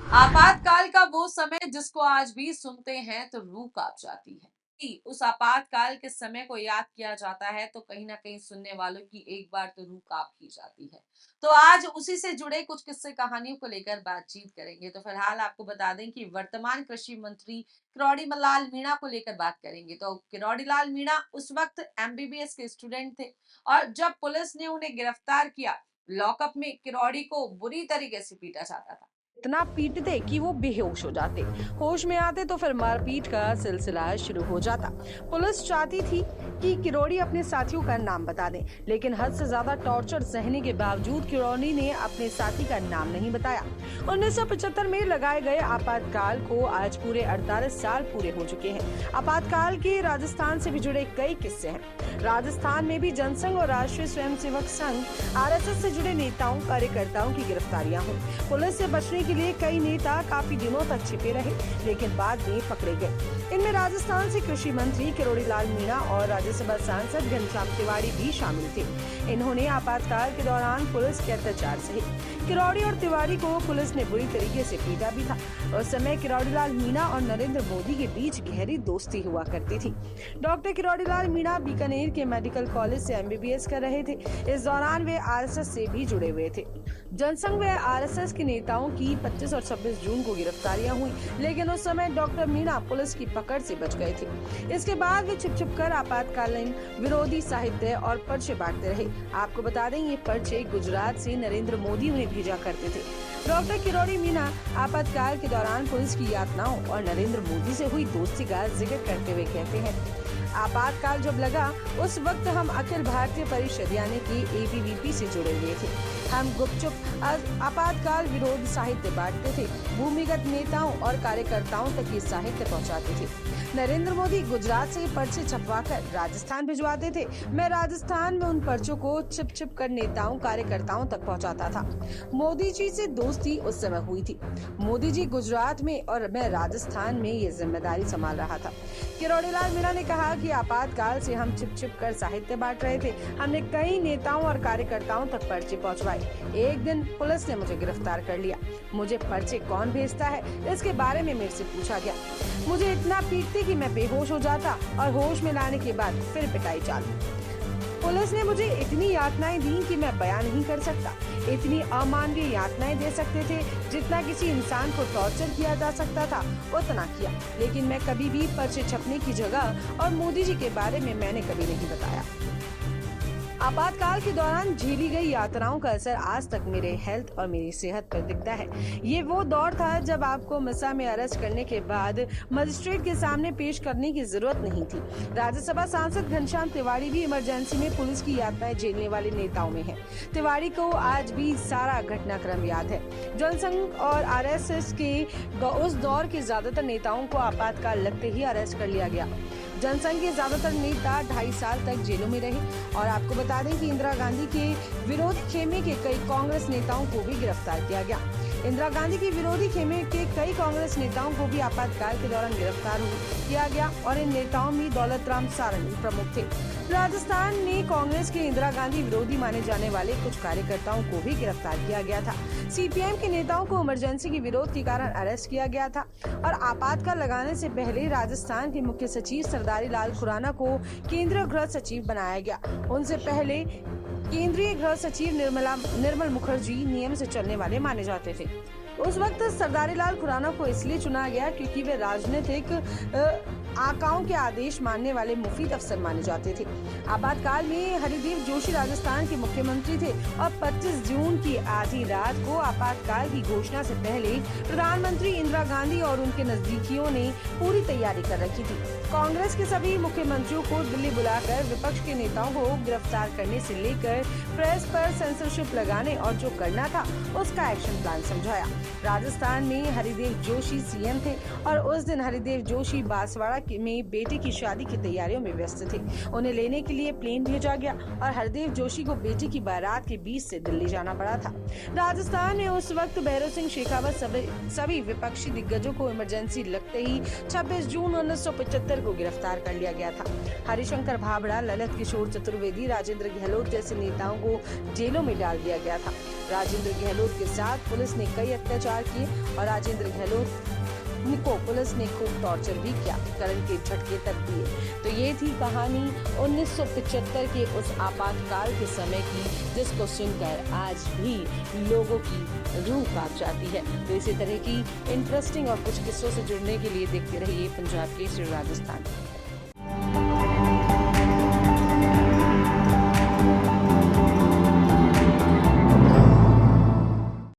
आपातकाल का वो समय जिसको आज भी सुनते हैं तो रूह कांप जाती है। उस आपातकाल के समय को याद किया जाता है तो कहीं ना कहीं सुनने वालों की एक बार तो रूह कांप ही जाती है। तो आज उसी से जुड़े कुछ किस्से कहानियों को लेकर बातचीत करेंगे। तो फिलहाल आपको बता दें कि वर्तमान कृषि मंत्री किरोड़ी लाल मीणा को लेकर बात करेंगे। तो किरोड़ी लाल मीणा उस वक्त एमबीबीएस के स्टूडेंट थे और जब पुलिस ने उन्हें गिरफ्तार किया, लॉकअप में किरोड़ी को बुरी तरीके से पीटा जाता था। इतना पीटते कि वो बेहोश हो जाते। होश में आते तो फिर मारपीट का सिलसिला शुरू हो जाता। पुलिस चाहती थी कि किरोड़ी अपने साथियों का नाम बता दें, लेकिन हद से ज्यादा टॉर्चर सहने के बावजूद किरोड़ी ने अपने साथी का नाम नहीं बताया। 1975 में लगाए गए आपातकाल को आज पूरे 48 साल पूरे हो चुके हैं। आपातकाल के राजस्थान से भी जुड़े कई किस्से हैं। राजस्थान में भी जनसंघ और राष्ट्रीय स्वयंसेवक संघ आरएसएस से जुड़े नेताओं कार्यकर्ताओं की गिरफ्तारियां हुई। पुलिस से बचने के लिए कई नेता काफी दिनों तक छिपे रहे, लेकिन बाद में पकड़े गए। इनमें राजस्थान से कृषि मंत्री किरोड़ी लाल मीणा और राज्यसभा सांसद घनश्याम तिवारी भी शामिल थे। इन्होंने आपातकाल के दौरान पुलिस के अत्याचार सहे। किरोड़ी और तिवारी को पुलिस ने बुरी तरीके से पीटा भी था। उस समय किरोड़ी लाल मीणा और नरेंद्र मोदी के बीच गहरी दोस्ती हुआ करती थी। डॉक्टर किरोड़ी लाल मीणा बीकानेर के मेडिकल कॉलेज से एमबीबीएस कर रहे थे। इस दौरान वे आरएसएस से भी जुड़े हुए थे। जनसंघ व आरएसएस के नेताओं की 25 और 26 जून को गिरफ्तारियां हुई, लेकिन उस समय डॉक्टर मीणा पुलिस की पकड़ से बच गए थे। इसके बाद वे छिप कर आपातकालीन विरोधी साहित्य और पर्चे बांटते रहे। आपको बता दें, ये पर्चे गुजरात से नरेंद्र मोदी उन्हें भेजा करते थे। डॉक्टर किरोड़ी मीणा आपातकाल के दौरान पुलिस की यातनाओं और नरेंद्र मोदी से हुई दोस्ती का जिक्र करते हुए कहते हैं, आपातकाल जब लगा उस वक्त हम अखिल भारतीय परिषद यानी कि एबीवीपी से जुड़े हुए थे। हम गुपचुप आपातकाल विरोध साहित्य बांटते थे। भूमिगत नेताओं और कार्यकर्ताओं तक ये साहित्य पहुंचाते थे। नरेंद्र मोदी गुजरात से पर्चे छपवाकर राजस्थान भिजवाते थे। मैं राजस्थान में उन पर्चों को छिप कर नेताओं कार्यकर्ताओं तक पहुंचाता था। मोदी जी से दोस्ती उस समय हुई थी। मोदी जी गुजरात में और मैं राजस्थान में ये जिम्मेदारी संभाल रहा था। किरोड़ी लाल मीणा ने कहा कि आपातकाल से हम छिप कर साहित्य बांट रहे थे। हमने कई नेताओं और कार्यकर्ताओं तक पर्चे पहुंचवाए। एक दिन पुलिस ने मुझे गिरफ्तार कर लिया। मुझे पर्चे कौन भेजता है, इसके बारे में मेरे से पूछा गया। मुझे इतना पीटते कि मैं बेहोश हो जाता और होश में लाने के बाद फिर पिटाई चालू। पुलिस ने मुझे इतनी यातनाएं दी कि मैं बयां नहीं कर सकता। इतनी अमानवीय यातनाएं दे सकते थे, जितना किसी इंसान को टॉर्चर किया जा सकता था उतना किया। लेकिन मैं कभी भी पर्चे छपने की जगह और मोदी जी के बारे में मैंने कभी नहीं बताया। आपातकाल के दौरान झेली गई यातनाओं का असर आज तक मेरे हेल्थ और मेरी सेहत पर दिखता है। ये वो दौर था जब आपको मिसा में अरेस्ट करने के बाद मजिस्ट्रेट के सामने पेश करने की जरूरत नहीं थी। राज्यसभा सांसद घनश्याम तिवारी भी इमरजेंसी में पुलिस की यातनाएं झेलने वाले नेताओं में है। तिवारी को आज भी सारा घटनाक्रम याद है। जनसंघ और आरएसएस के उस दौर के ज्यादातर नेताओं को आपातकाल लगते ही अरेस्ट कर लिया गया। जनसंघ के ज्यादातर नेता 2.5 साल तक जेलों में रहे। और आपको बता दें कि इंदिरा गांधी के विरोधी खेमे के कई कांग्रेस नेताओं को भी गिरफ्तार किया गया। इंदिरा गांधी के विरोधी खेमे के कई कांग्रेस नेताओं को भी आपातकाल के दौरान गिरफ्तार किया गया और इन नेताओं में दौलत राम सारंगी प्रमुख थे। राजस्थान में कांग्रेस के इंदिरा गांधी विरोधी माने जाने वाले कुछ कार्यकर्ताओं को भी गिरफ्तार किया गया था। सीपीएम के नेताओं को इमरजेंसी के विरोध के कारण अरेस्ट किया गया था और आपातकाल लगाने से पहले राजस्थान के मुख्य सचिव सरदारी लाल खुराना को केंद्रीय गृह सचिव बनाया गया। उनसे पहले केंद्रीय गृह सचिव निर्मल मुखर्जी नियम से चलने वाले माने जाते थे। उस वक्त सरदारी लाल खुराना को इसलिए चुना गया क्योंकि वे राजनीतिक आकाओं के आदेश मानने वाले मुफीद अफसर माने जाते थे। आपातकाल में हरिदेव जोशी राजस्थान के मुख्यमंत्री थे और 25 जून की आधी रात को आपातकाल की घोषणा से पहले प्रधानमंत्री इंदिरा गांधी और उनके नजदीकियों ने पूरी तैयारी कर रखी थी। कांग्रेस के सभी मुख्यमंत्रियों को दिल्ली बुलाकर विपक्ष के नेताओं को गिरफ्तार करने से लेकर प्रेस पर सेंसरशिप लगाने और जो करना था उसका एक्शन प्लान समझाया। राजस्थान में हरिदेव जोशी सीएम थे और उस दिन हरिदेव जोशी बांसवाड़ा में बेटे की शादी की तैयारियों में व्यस्त थे। उन्हें लेने के लिए प्लेन भेजा गया और हरदेव जोशी को बेटे की बारात के बीच से दिल्ली जाना पड़ा था। राजस्थान में उस वक्त भैरव सिंह शेखावत सभी विपक्षी दिग्गजों को इमरजेंसी लगते ही 26 जून 1975 को गिरफ्तार कर लिया गया था। हरिशंकर भाभड़ा, ललित किशोर चतुर्वेदी, राजेंद्र गहलोत जैसे नेताओं को जेलों में डाल दिया गया था। राजेंद्र गहलोत के साथ पुलिस ने कई अत्याचार किए और राजेंद्र गहलोत को पुलिस ने खूब टॉर्चर भी किया, करंट के झटके तक दिए। तो ये थी कहानी 1975 के उस आपातकाल के समय की, जिसको सुनकर आज भी लोगों की रूह कांप जाती है। तो इसी तरह की इंटरेस्टिंग और कुछ किस्सों से जुड़ने के लिए देखते रहिए पंजाब केसरी राजस्थान।